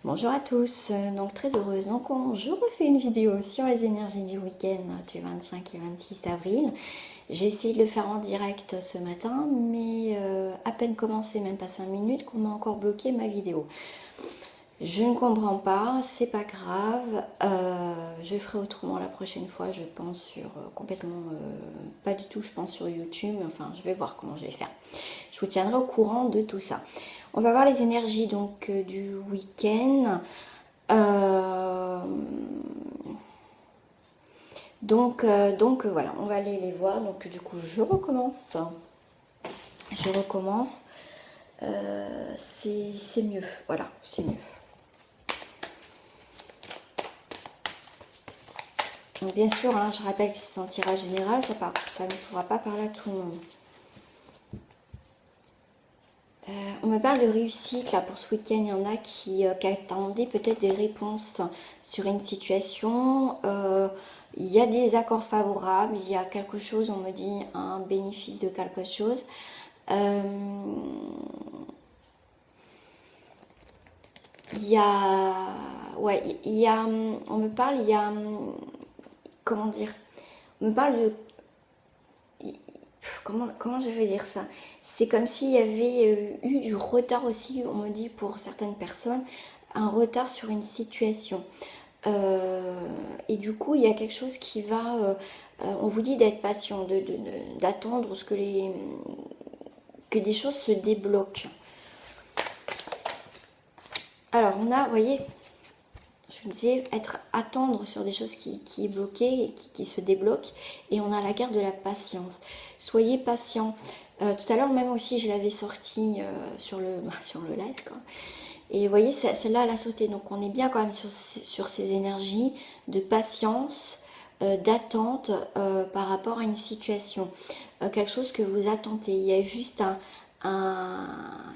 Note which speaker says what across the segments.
Speaker 1: Bonjour à tous, donc très heureuse. Donc je refais une vidéo sur les énergies du week-end du 25 et 26 avril. J'ai essayé de le faire en direct ce matin, mais à peine commencé, même pas 5 minutes, qu'on m'a encore bloqué ma vidéo. Je ne comprends pas, c'est pas grave. Je ferai autrement la prochaine fois, je pense sur complètement, pas du tout, je pense sur YouTube. Enfin, je vais voir comment je vais faire. Je vous tiendrai au courant de tout ça. On va voir les énergies donc du week-end. Donc voilà, on va aller les voir. Donc du coup, je recommence. Je recommence. C'est mieux. Voilà, c'est mieux. Donc bien sûr, hein, je rappelle que c'est un tirage général, ça ne pourra pas parler à tout le monde. On me parle de réussite là pour ce week-end. Il y en a qui attendaient peut-être des réponses sur une situation. Il y a des accords favorables, il y a quelque chose, on me dit un bénéfice de quelque chose. Il y a, ouais, il y a, on me parle, il y a, comment dire, on me parle de, comment je vais dire ça? C'est comme s'il y avait eu du retard aussi, on me dit pour certaines personnes, un retard sur une situation. Et du coup, il y a quelque chose qui va, on vous dit d'être patient, d'attendre que des choses se débloquent. Alors, on a, vous voyez, je vous disais, attendre sur des choses qui est bloquées et qui se débloquent. Et on a la carte de la patience. Soyez patient. Tout à l'heure, même aussi, je l'avais sorti sur le live, quoi. Et vous voyez, celle-là, elle a sauté. Donc, on est bien quand même sur ces énergies de patience, d'attente par rapport à une situation. Quelque chose que vous attendez. Il y a juste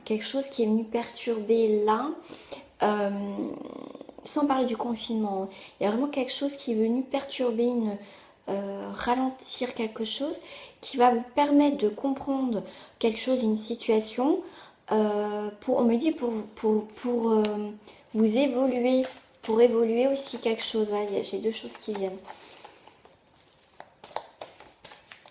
Speaker 1: quelque chose qui est venu perturber là. Euh, Sans parler du confinement, il y a vraiment quelque chose qui est venu perturber, ralentir quelque chose qui va vous permettre de comprendre quelque chose, une situation, on me dit pour vous évoluer, pour évoluer aussi quelque chose. Voilà, j'ai deux choses qui viennent.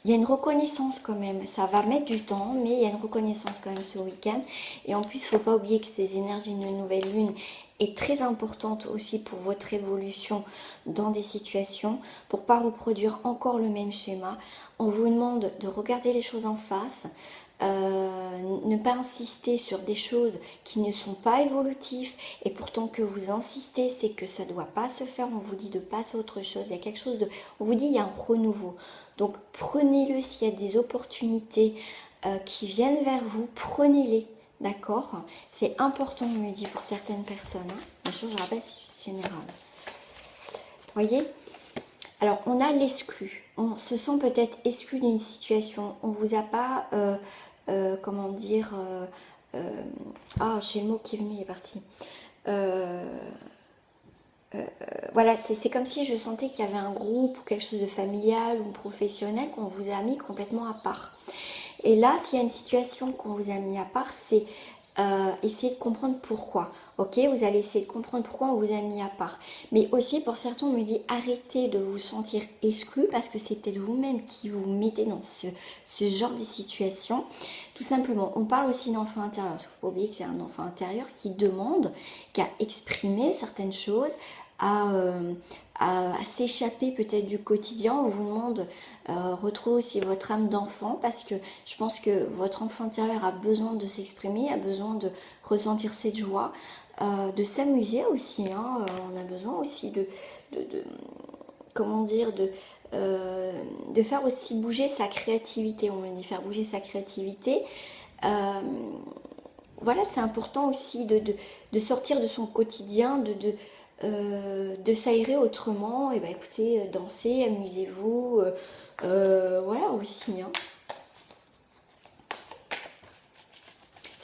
Speaker 1: Il y a une reconnaissance quand même, ça va mettre du temps, mais il y a une reconnaissance quand même ce week-end. Et en plus, il ne faut pas oublier que ces énergies d'une nouvelle lune est très importante aussi pour votre évolution dans des situations, pour ne pas reproduire encore le même schéma. On vous demande de regarder les choses en face, ne pas insister sur des choses qui ne sont pas évolutives, et pourtant que vous insistez, c'est que ça ne doit pas se faire. On vous dit de passer à autre chose, il y a quelque chose de... On vous dit il y a un renouveau. Donc prenez-le s'il y a des opportunités qui viennent vers vous, prenez-les, d'accord? C'est important, on me dit, pour certaines personnes. Hein. Bien sûr, je rappelle, c'est général. Voyez? Alors, on a l'exclu. On se sent peut-être exclu d'une situation. On vous a pas, comment dire... ah, j'ai le mot qui est venu, il est parti. Voilà, c'est comme si je sentais qu'il y avait un groupe ou quelque chose de familial ou professionnel qu'on vous a mis complètement à part. Et là, s'il y a une situation qu'on vous a mis à part, c'est essayer de comprendre pourquoi. Ok, vous allez essayer de comprendre pourquoi on vous a mis à part. Mais aussi, pour certains, on me dit arrêtez de vous sentir exclu parce que c'est peut-être vous-même qui vous mettez dans ce genre de situation. Tout simplement, on parle aussi d'enfant intérieur. Il ne faut pas oublier que c'est un enfant intérieur qui demande, qui a exprimé certaines choses, à, à s'échapper peut-être du quotidien. On vous demande retrouver aussi votre âme d'enfant parce que je pense que votre enfant intérieur a besoin de s'exprimer, a besoin de ressentir cette joie, de s'amuser aussi. Hein. On a besoin aussi comment dire, de faire aussi bouger sa créativité. On me dit faire bouger sa créativité. Voilà, c'est important aussi de sortir de son quotidien, de s'aérer autrement. Et ben écoutez, dansez, amusez-vous, voilà aussi. Hein.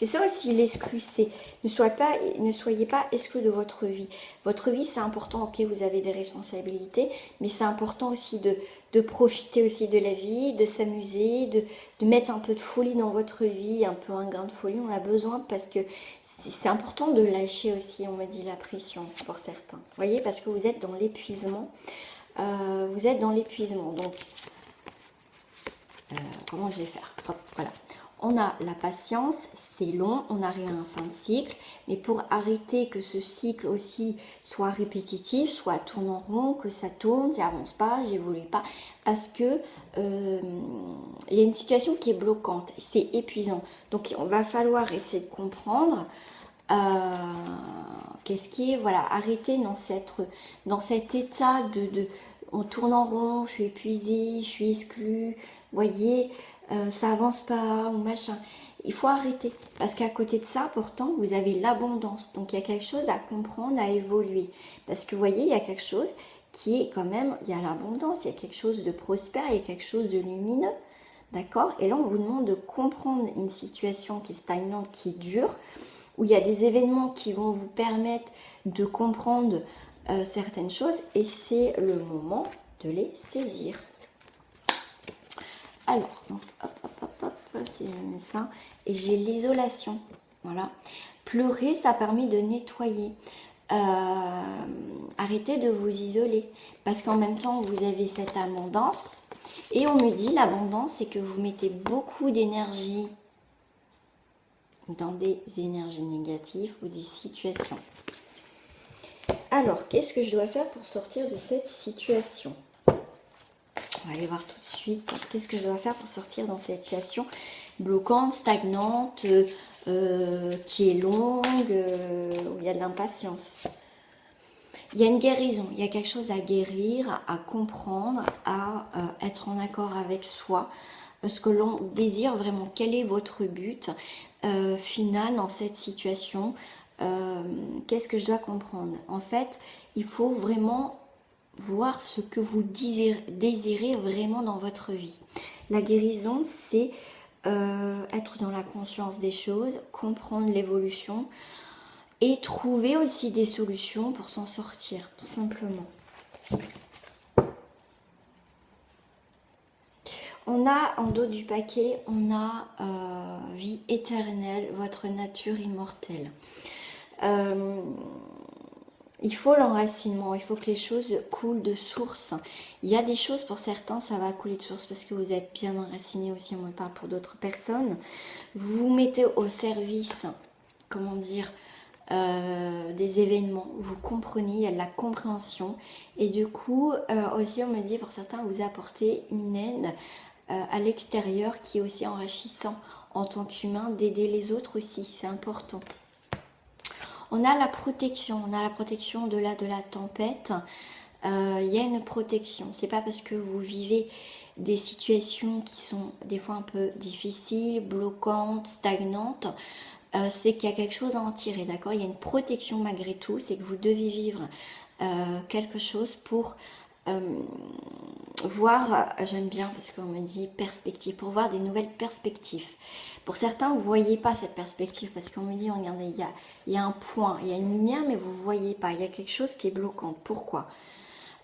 Speaker 1: C'est ça aussi l'exclu, c'est ne soyez pas exclu de votre vie. Votre vie, c'est important, ok, vous avez des responsabilités, mais c'est important aussi de profiter aussi de la vie, de s'amuser, de mettre un peu de folie dans votre vie, un peu un grain de folie, on a besoin parce que c'est important de lâcher aussi, on m'a dit, la pression pour certains. Vous voyez, parce que vous êtes dans l'épuisement. Vous êtes dans l'épuisement, donc comment je vais faire? Hop, voilà. On a la patience, c'est long, on arrive à un fin de cycle, mais pour arrêter que ce cycle aussi soit répétitif, soit tourne en rond, que ça tourne, ça avance pas, j'évolue pas, parce que il y a une situation qui est bloquante, c'est épuisant. Donc on va falloir essayer de comprendre qu'est-ce qui est, voilà, arrêter dans cet état on tourne en rond, je suis épuisée, je suis exclue, voyez, ça avance pas ou machin. Il faut arrêter parce qu'à côté de ça, pourtant, vous avez l'abondance. Donc il y a quelque chose à comprendre, à évoluer. Parce que vous voyez, il y a quelque chose qui est quand même, il y a l'abondance, il y a quelque chose de prospère, il y a quelque chose de lumineux. D'accord? Et là, on vous demande de comprendre une situation qui est stagnante, qui dure, où il y a des événements qui vont vous permettre de comprendre certaines choses et c'est le moment de les saisir. Alors, donc, hop, si je mets ça, et j'ai l'isolation, voilà. Pleurer, ça permet de nettoyer. Arrêtez de vous isoler, parce qu'en même temps, vous avez cette abondance, et on me dit, l'abondance, c'est que vous mettez beaucoup d'énergie dans des énergies négatives ou des situations. Alors, qu'est-ce que je dois faire pour sortir de cette situation? On va aller voir tout de suite. Qu'est-ce que je dois faire pour sortir dans cette situation bloquante, stagnante, qui est longue, où il y a de l'impatience. Il y a une guérison, il y a quelque chose à guérir, à comprendre, à être en accord avec soi. Ce que l'on désire vraiment, quel est votre but final dans cette situation? Qu'est-ce que je dois comprendre? En fait, il faut vraiment voir ce que vous désirez vraiment dans votre vie. La guérison, c'est être dans la conscience des choses, comprendre l'évolution et trouver aussi des solutions pour s'en sortir, tout simplement. On a en dos du paquet, on a vie éternelle, votre nature immortelle. Il faut l'enracinement, il faut que les choses coulent de source. Il y a des choses pour certains, ça va couler de source parce que vous êtes bien enraciné aussi, on me parle pour d'autres personnes. Vous vous mettez au service, comment dire, des événements, vous comprenez, il y a de la compréhension. Et du coup, aussi on me dit pour certains, vous apportez une aide à l'extérieur qui est aussi enrichissant en tant qu'humain, d'aider les autres aussi, c'est important. On a la protection de la tempête. Il y a une protection. C'est pas parce que vous vivez des situations qui sont des fois un peu difficiles, bloquantes, stagnantes, c'est qu'il y a quelque chose à en tirer, d'accord? Il y a une protection malgré tout, c'est que vous devez vivre quelque chose pour voir, j'aime bien parce qu'on me dit perspective, pour voir des nouvelles perspectives. Pour certains, vous ne voyez pas cette perspective parce qu'on me dit, regardez, il y a un point, il y a une lumière, mais vous ne voyez pas. Il y a quelque chose qui est bloquant. Pourquoi?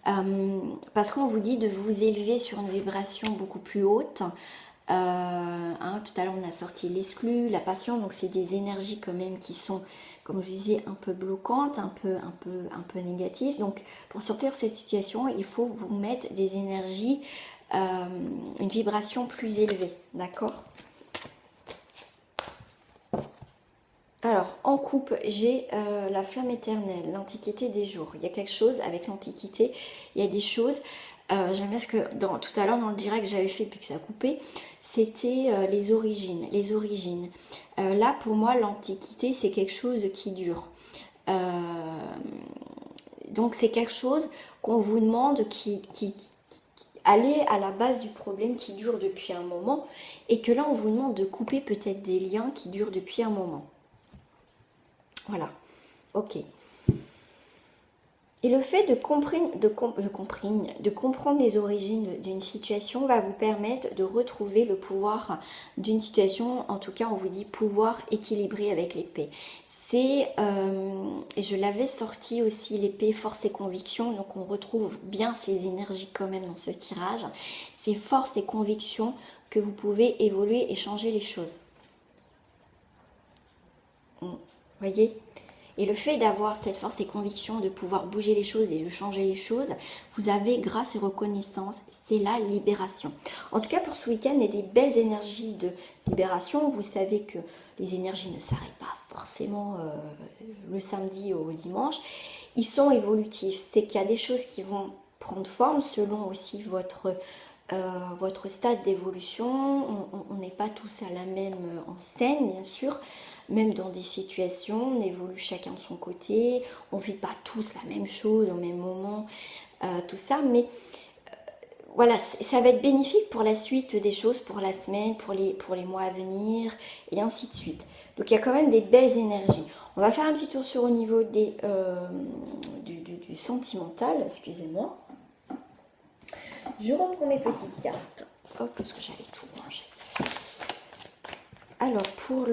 Speaker 1: Parce qu'on vous dit de vous élever sur une vibration beaucoup plus haute. Tout à l'heure, on a sorti l'exclu, la passion. Donc, c'est des énergies quand même qui sont, comme je disais, un peu bloquantes, un peu négatives. Donc, pour sortir de cette situation, il faut vous mettre des énergies, une vibration plus élevée. D'accord? Alors, en coupe, j'ai la flamme éternelle, l'antiquité des jours. Il y a quelque chose avec l'antiquité, il y a des choses. J'aime bien ce que tout à l'heure dans le direct que j'avais fait puis que ça a coupé, c'était les origines. Là, pour moi, l'antiquité, c'est quelque chose qui dure. Donc, c'est quelque chose qu'on vous demande qui aller à la base du problème qui dure depuis un moment et que là, on vous demande de couper peut-être des liens qui durent depuis un moment. Voilà, ok. Et le fait de comprendre les origines d'une situation va vous permettre de retrouver le pouvoir d'une situation. En tout cas, on vous dit pouvoir équilibré avec l'épée. C'est, et je l'avais sorti aussi, l'épée force et conviction, donc on retrouve bien ces énergies quand même dans ce tirage. C'est force et conviction que vous pouvez évoluer et changer les choses. Vous voyez? Et le fait d'avoir cette force et conviction de pouvoir bouger les choses et de changer les choses, vous avez grâce et reconnaissance, c'est la libération. En tout cas, pour ce week-end, il y a des belles énergies de libération. Vous savez que les énergies ne s'arrêtent pas forcément le samedi au dimanche. Ils sont évolutifs. C'est qu'il y a des choses qui vont prendre forme selon aussi votre stade d'évolution. On n'est pas tous à la même enseigne, bien sûr. Même dans des situations, on évolue chacun de son côté. On ne vit pas tous la même chose au même moment, tout ça. Mais voilà, ça va être bénéfique pour la suite des choses, pour la semaine, pour les mois à venir, et ainsi de suite. Donc il y a quand même des belles énergies. On va faire un petit tour sur au niveau du sentimental, excusez-moi. Je reprends mes petites cartes. Hop, parce que j'avais tout rangé. Alors, pour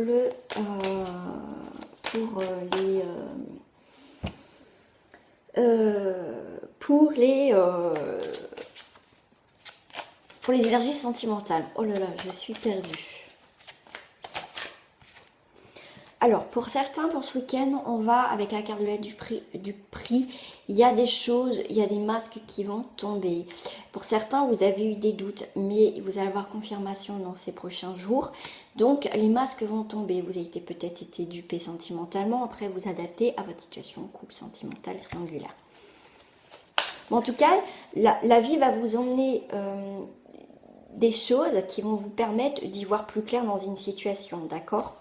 Speaker 1: les énergies sentimentales. Oh là là, je suis perdue. Alors, pour certains, pour ce week-end, on va avec la carte de l'aide du prix. Il y a des choses, il y a des masques qui vont tomber. Pour certains, vous avez eu des doutes, mais vous allez avoir confirmation dans ces prochains jours. Donc, les masques vont tomber. Vous avez peut-être été dupé sentimentalement. Après, vous adaptez à votre situation, couple sentimental, triangulaire. Bon, en tout cas, la vie va vous emmener des choses qui vont vous permettre d'y voir plus clair dans une situation, d'accord ?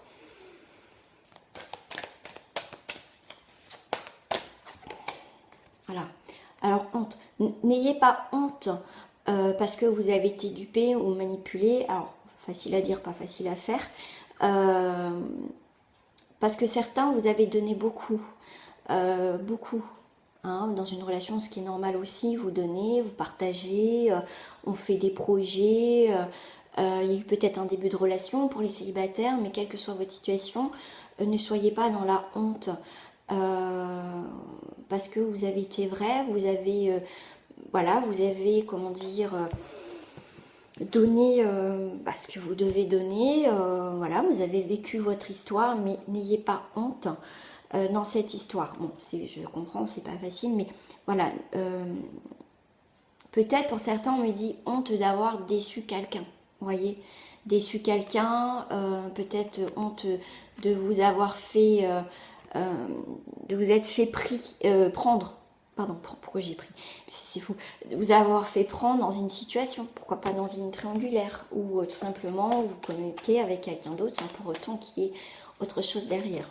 Speaker 1: Voilà. Alors, honte. N'ayez pas honte parce que vous avez été dupé ou manipulé. Alors, facile à dire, pas facile à faire. Parce que certains, vous avez donné beaucoup. Beaucoup. Hein, dans une relation, ce qui est normal aussi, vous donnez, vous partagez, on fait des projets. Il y a eu peut-être un début de relation pour les célibataires, mais quelle que soit votre situation, ne soyez pas dans la honte. Parce que vous avez été vrai, vous avez, voilà, vous avez, comment dire, donné ce que vous devez donner. Voilà, vous avez vécu votre histoire, mais n'ayez pas honte dans cette histoire. Bon, je comprends, c'est pas facile, mais voilà. Peut-être pour certains, on me dit honte d'avoir déçu quelqu'un. Vous voyez, déçu quelqu'un, peut-être honte de vous avoir fait, de vous être fait prendre. Pardon, pourquoi j'ai pris? C'est fou. De vous avoir fait prendre dans une situation, pourquoi pas dans une triangulaire, ou tout simplement vous communiquez avec quelqu'un d'autre sans pour autant qu'il y ait autre chose derrière.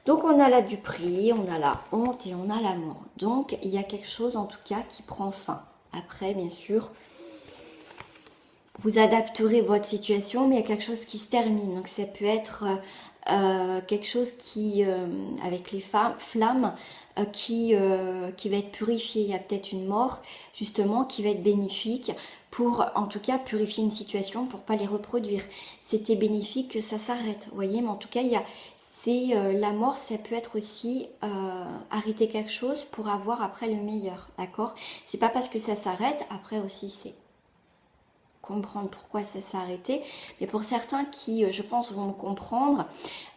Speaker 1: Donc on a la duperie, on a la honte et on a l'amour. Donc il y a quelque chose en tout cas qui prend fin. Après, bien sûr, vous adapterez votre situation, mais il y a quelque chose qui se termine. Donc ça peut être quelque chose qui, avec les flammes, qui va être purifié. Il y a peut-être une mort, justement, qui va être bénéfique pour, en tout cas, purifier une situation pour pas les reproduire. C'était bénéfique que ça s'arrête, vous voyez, mais en tout cas, il y a... la mort, ça peut être aussi arrêter quelque chose pour avoir après le meilleur, d'accord? C'est pas parce que ça s'arrête, après aussi c'est comprendre pourquoi ça s'est arrêté, mais pour certains qui, je pense, vont me comprendre,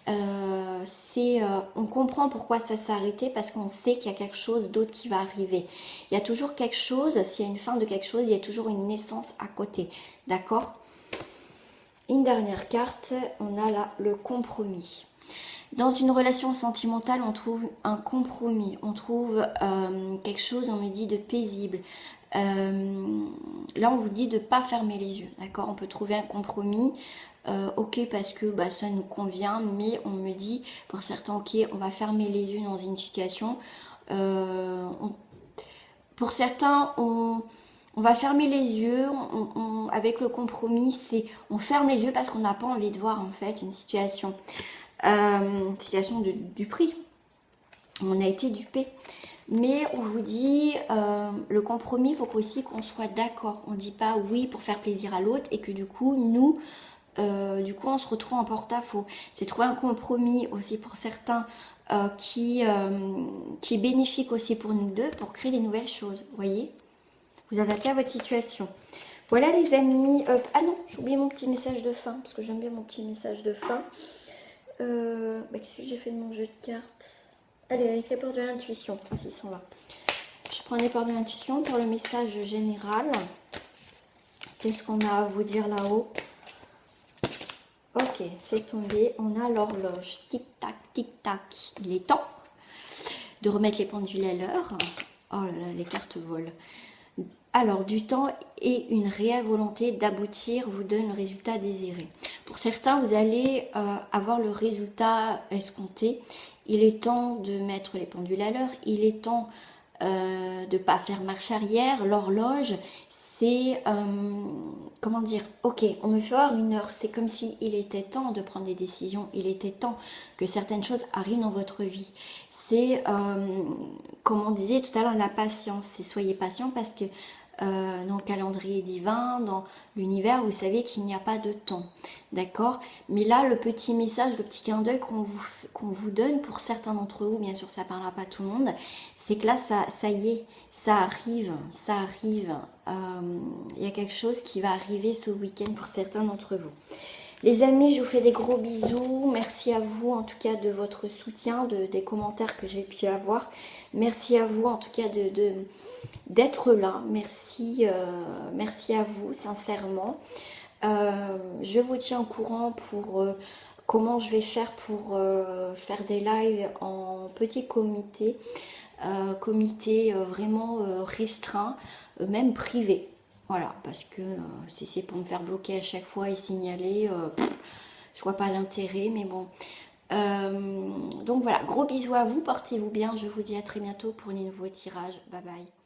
Speaker 1: on comprend pourquoi ça s'est arrêté parce qu'on sait qu'il y a quelque chose d'autre qui va arriver. Il y a toujours quelque chose, s'il y a une fin de quelque chose, il y a toujours une naissance à côté, d'accord? Une dernière carte, on a là le compromis. Dans une relation sentimentale, on trouve un compromis, on trouve quelque chose, on me dit, de paisible. Là, on vous dit de ne pas fermer les yeux, d'accord? On peut trouver un compromis, ok, parce que ça nous convient, mais on me dit, pour certains, ok, on va fermer les yeux dans une situation. Pour certains, on va fermer les yeux, avec le compromis, on ferme les yeux parce qu'on n'a pas envie de voir, en fait, une situation. Du prix. on a été dupé. Mais on vous dit, le compromis, il faut aussi qu'on soit d'accord. On ne dit pas oui pour faire plaisir à l'autre et que du coup, nous, on se retrouve en porte-à-faux. C'est trouver un compromis aussi pour certains qui est bénéfique aussi pour nous deux pour créer des nouvelles choses. Vous voyez, vous adaptez à votre situation. Voilà les amis. Ah non, j'ai oublié mon petit message de fin parce que j'aime bien mon petit message de fin. Qu'est-ce que j'ai fait de mon jeu de cartes? Allez, avec les portes de l'intuition, ils sont là. Je prends les portes de l'intuition pour le message général. Qu'est-ce qu'on a à vous dire là-haut? Ok, c'est tombé. On a l'horloge. Tic-tac, tic-tac. Il est temps de remettre les pendules à l'heure. Oh là là, les cartes volent. Alors, du temps et une réelle volonté d'aboutir vous donne le résultat désiré. Pour certains, vous allez avoir le résultat escompté. Il est temps de mettre les pendules à l'heure. Il est temps de ne pas faire marche arrière. L'horloge, c'est, comment dire, ok, on me fait avoir une heure. C'est comme si il était temps de prendre des décisions. Il était temps que certaines choses arrivent dans votre vie. C'est, comme on disait tout à l'heure, la patience. C'est soyez patient parce que dans le calendrier divin, dans l'univers, vous savez qu'il n'y a pas de temps, d'accord? Mais là, le petit message, le petit clin d'œil qu'on vous donne, pour certains d'entre vous, bien sûr, ça ne parlera pas à tout le monde, c'est que là, ça y est, ça arrive, ça arrive. Il y a quelque chose qui va arriver ce week-end pour certains d'entre vous. Les amis, je vous fais des gros bisous. Merci à vous en tout cas de votre soutien, des commentaires que j'ai pu avoir. Merci à vous en tout cas d'être là. Merci, merci à vous sincèrement. Je vous tiens au courant pour comment je vais faire pour faire des lives en petit comité. Comité vraiment restreint, même privé. Voilà, parce que si c'est pour me faire bloquer à chaque fois et signaler, je vois pas l'intérêt, mais bon. Donc voilà, gros bisous à vous, portez-vous bien, je vous dis à très bientôt pour un nouveau tirage. Bye bye.